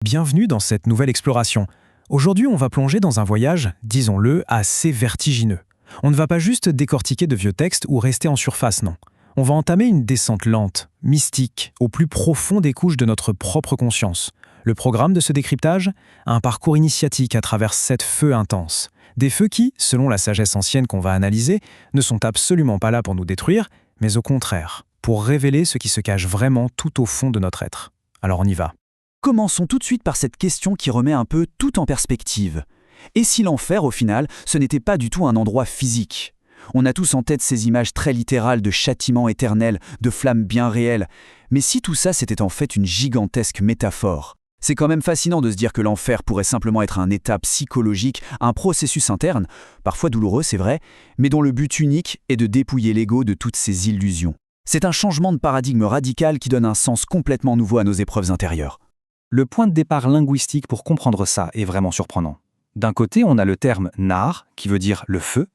Bienvenue dans cette nouvelle exploration. Aujourd'hui, on va plonger dans un voyage, disons-le, assez vertigineux. On ne va pas juste décortiquer de vieux textes ou rester en surface, non. On va entamer une descente lente, mystique, au plus profond des couches de notre propre conscience. Le programme de ce décryptage? Un parcours initiatique à travers 7 feux intenses. Des feux qui, selon la sagesse ancienne qu'on va analyser, ne sont absolument pas là pour nous détruire, mais au contraire, pour révéler ce qui se cache vraiment tout au fond de notre être. Alors on y va. Commençons tout de suite par cette question qui remet un peu tout en perspective. Et si l'enfer, au final, ce n'était pas du tout un endroit physique? On a tous en tête ces images très littérales de châtiments éternels, de flammes bien réelles. Mais si tout ça, c'était en fait une gigantesque métaphore? C'est quand même fascinant de se dire que l'enfer pourrait simplement être un état psychologique, un processus interne, parfois douloureux, c'est vrai, mais dont le but unique est de dépouiller l'ego de toutes ses illusions. C'est un changement de paradigme radical qui donne un sens complètement nouveau à nos épreuves intérieures. Le point de départ linguistique pour comprendre ça est vraiment surprenant. D'un côté, on a le terme nar, qui veut dire le feu,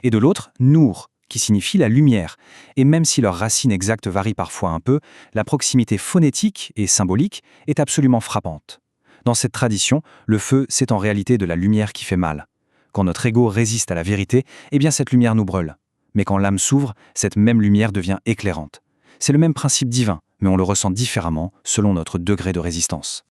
et de l'autre, nour, qui signifie la lumière. Et même si leur racine exacte varie parfois un peu, la proximité phonétique et symbolique est absolument frappante. Dans cette tradition, le feu, c'est en réalité de la lumière qui fait mal. Quand notre ego résiste à la vérité, eh bien cette lumière nous brûle. Mais quand l'âme s'ouvre, cette même lumière devient éclairante. C'est le même principe divin, mais on le ressent différemment selon notre degré de résistance.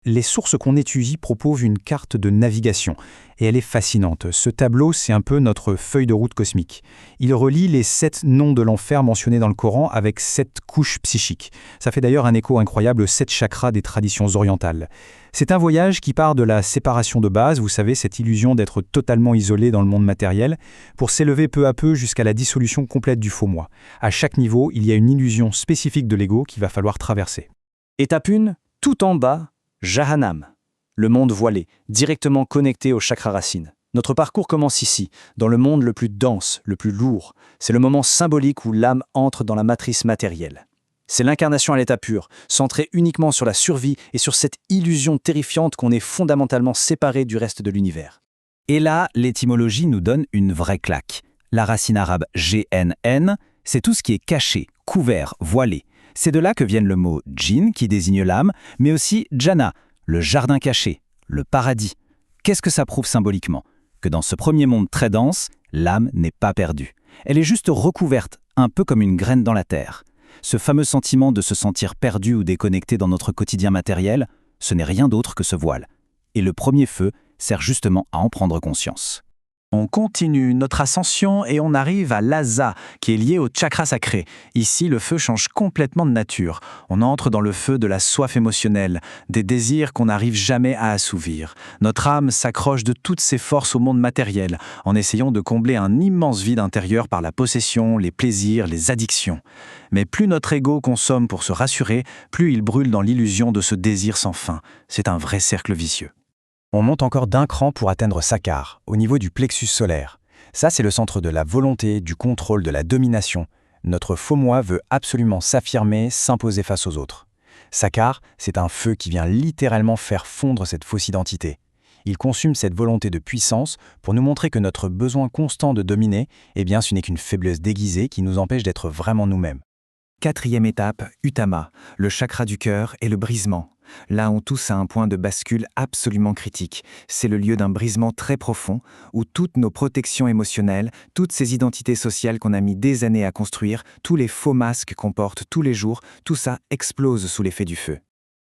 Les sources qu'on étudie proposent une carte de navigation, et elle est fascinante. Ce tableau, c'est un peu notre feuille de route cosmique. Il relie les 7 noms de l'enfer mentionnés dans le Coran avec 7 couches psychiques. Ça fait d'ailleurs un écho incroyable aux 7 chakras des traditions orientales. C'est un voyage qui part de la séparation de base, vous savez, cette illusion d'être totalement isolé dans le monde matériel, pour s'élever peu à peu jusqu'à la dissolution complète du faux moi. À chaque niveau, il y a une illusion spécifique de l'ego qu'il va falloir traverser. Étape 1, tout en bas, Jahannam, le monde voilé, directement connecté au chakra racine. Notre parcours commence ici, dans le monde le plus dense, le plus lourd. C'est le moment symbolique où l'âme entre dans la matrice matérielle. C'est l'incarnation à l'état pur, centrée uniquement sur la survie et sur cette illusion terrifiante qu'on est fondamentalement séparé du reste de l'univers. Et là, l'étymologie nous donne une vraie claque. La racine arabe GNN, c'est tout ce qui est caché, couvert, voilé. C'est de là que viennent le mot djinn, qui désigne l'âme, mais aussi Jannah, le jardin caché, le paradis. Qu'est-ce que ça prouve symboliquement? Que dans ce premier monde très dense, l'âme n'est pas perdue. Elle est juste recouverte, un peu comme une graine dans la terre. Ce fameux sentiment de se sentir perdu ou déconnecté dans notre quotidien matériel, ce n'est rien d'autre que ce voile. Et le premier feu sert justement à en prendre conscience. On continue notre ascension et on arrive à l'Asa, qui est lié au chakra sacré. Ici, le feu change complètement de nature. On entre dans le feu de la soif émotionnelle, des désirs qu'on n'arrive jamais à assouvir. Notre âme s'accroche de toutes ses forces au monde matériel, en essayant de combler un immense vide intérieur par la possession, les plaisirs, les addictions. Mais plus notre ego consomme pour se rassurer, plus il brûle dans l'illusion de ce désir sans fin. C'est un vrai cercle vicieux. On monte encore d'un cran pour atteindre Sakar, au niveau du plexus solaire. Ça, c'est le centre de la volonté, du contrôle, de la domination. Notre faux moi veut absolument s'affirmer, s'imposer face aux autres. Sakar, c'est un feu qui vient littéralement faire fondre cette fausse identité. Il consume cette volonté de puissance pour nous montrer que notre besoin constant de dominer, eh bien, ce n'est qu'une faiblesse déguisée qui nous empêche d'être vraiment nous-mêmes. 4e étape, Uttama, le chakra du cœur et le brisement. Là, on touche à un point de bascule absolument critique. C'est le lieu d'un brisement très profond où toutes nos protections émotionnelles, toutes ces identités sociales qu'on a mis des années à construire, tous les faux masques qu'on porte tous les jours, tout ça explose sous l'effet du feu.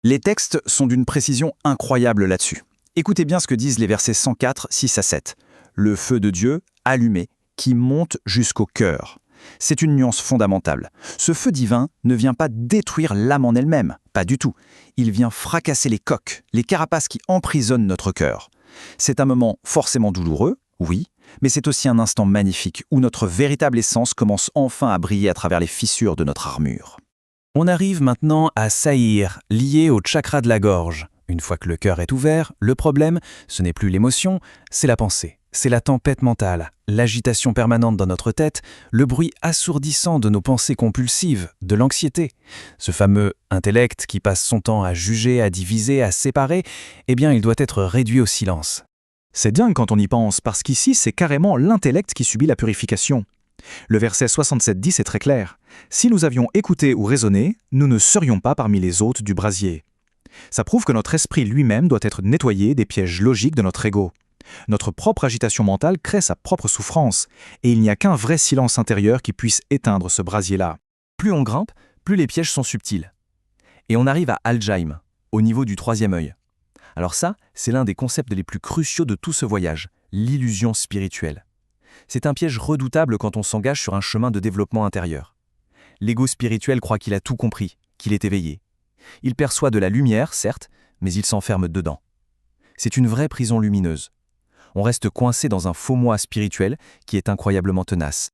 Les textes sont d'une précision incroyable là-dessus. Écoutez bien ce que disent les versets 104, 6 à 7. Le feu de Dieu, allumé, qui monte jusqu'au cœur. C'est une nuance fondamentale. Ce feu divin ne vient pas détruire l'âme en elle-même, pas du tout. Il vient fracasser les coques, les carapaces qui emprisonnent notre cœur. C'est un moment forcément douloureux, oui, mais c'est aussi un instant magnifique où notre véritable essence commence enfin à briller à travers les fissures de notre armure. On arrive maintenant à Sahir, lié au chakra de la gorge. Une fois que le cœur est ouvert, le problème, ce n'est plus l'émotion, c'est la pensée. C'est la tempête mentale, l'agitation permanente dans notre tête, le bruit assourdissant de nos pensées compulsives, de l'anxiété. Ce fameux intellect qui passe son temps à juger, à diviser, à séparer, eh bien il doit être réduit au silence. C'est dingue quand on y pense, parce qu'ici c'est carrément l'intellect qui subit la purification. Le verset 67-10 est très clair. Si nous avions écouté ou raisonné, nous ne serions pas parmi les hôtes du brasier. Ça prouve que notre esprit lui-même doit être nettoyé des pièges logiques de notre ego. Notre propre agitation mentale crée sa propre souffrance, et il n'y a qu'un vrai silence intérieur qui puisse éteindre ce brasier-là. Plus on grimpe, plus les pièges sont subtils. Et on arrive à Aljaim, au niveau du troisième œil. Alors ça, c'est l'un des concepts les plus cruciaux de tout ce voyage, l'illusion spirituelle. C'est un piège redoutable quand on s'engage sur un chemin de développement intérieur. L'ego spirituel croit qu'il a tout compris, qu'il est éveillé. Il perçoit de la lumière, certes, mais il s'enferme dedans. C'est une vraie prison lumineuse. On reste coincé dans un faux moi spirituel qui est incroyablement tenace.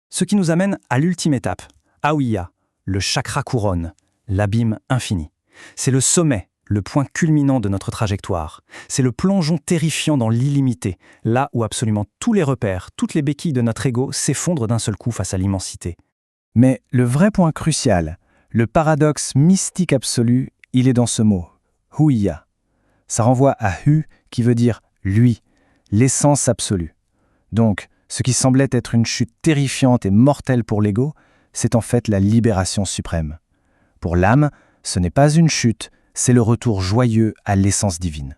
Ce qui nous amène à l'ultime étape, Awiya, le chakra couronne, l'abîme infini. C'est le sommet, le point culminant de notre trajectoire. C'est le plongeon terrifiant dans l'illimité, là où absolument tous les repères, toutes les béquilles de notre ego s'effondrent d'un seul coup face à l'immensité. Mais le vrai point crucial, le paradoxe mystique absolu, il est dans ce mot, Huiya. Ça renvoie à Hu qui veut dire lui, l'essence absolue. Donc, ce qui semblait être une chute terrifiante et mortelle pour l'ego, c'est en fait la libération suprême. Pour l'âme, ce n'est pas une chute, c'est le retour joyeux à l'essence divine.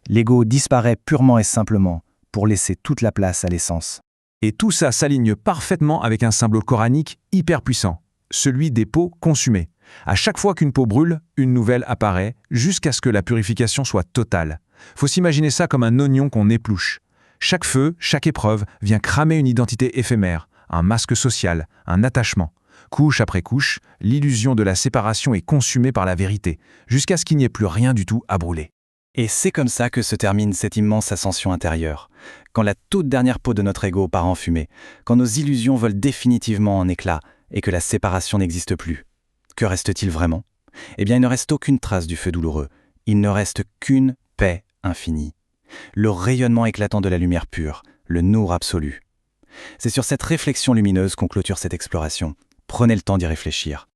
L'ego disparaît purement et simplement pour laisser toute la place à l'essence. Et tout ça s'aligne parfaitement avec un symbole coranique hyper puissant, celui des peaux consumées. À chaque fois qu'une peau brûle, une nouvelle apparaît, jusqu'à ce que la purification soit totale. Faut s'imaginer ça comme un oignon qu'on épluche. Chaque feu, chaque épreuve vient cramer une identité éphémère, un masque social, un attachement. Couche après couche, l'illusion de la séparation est consumée par la vérité, jusqu'à ce qu'il n'y ait plus rien du tout à brûler. Et c'est comme ça que se termine cette immense ascension intérieure. Quand la toute dernière peau de notre ego part en fumée, quand nos illusions volent définitivement en éclats et que la séparation n'existe plus. Que reste-t-il vraiment ? Eh bien, il ne reste aucune trace du feu douloureux. Il ne reste qu'une paix infinie. Le rayonnement éclatant de la lumière pure, le Nour absolu. C'est sur cette réflexion lumineuse qu'on clôture cette exploration. Prenez le temps d'y réfléchir.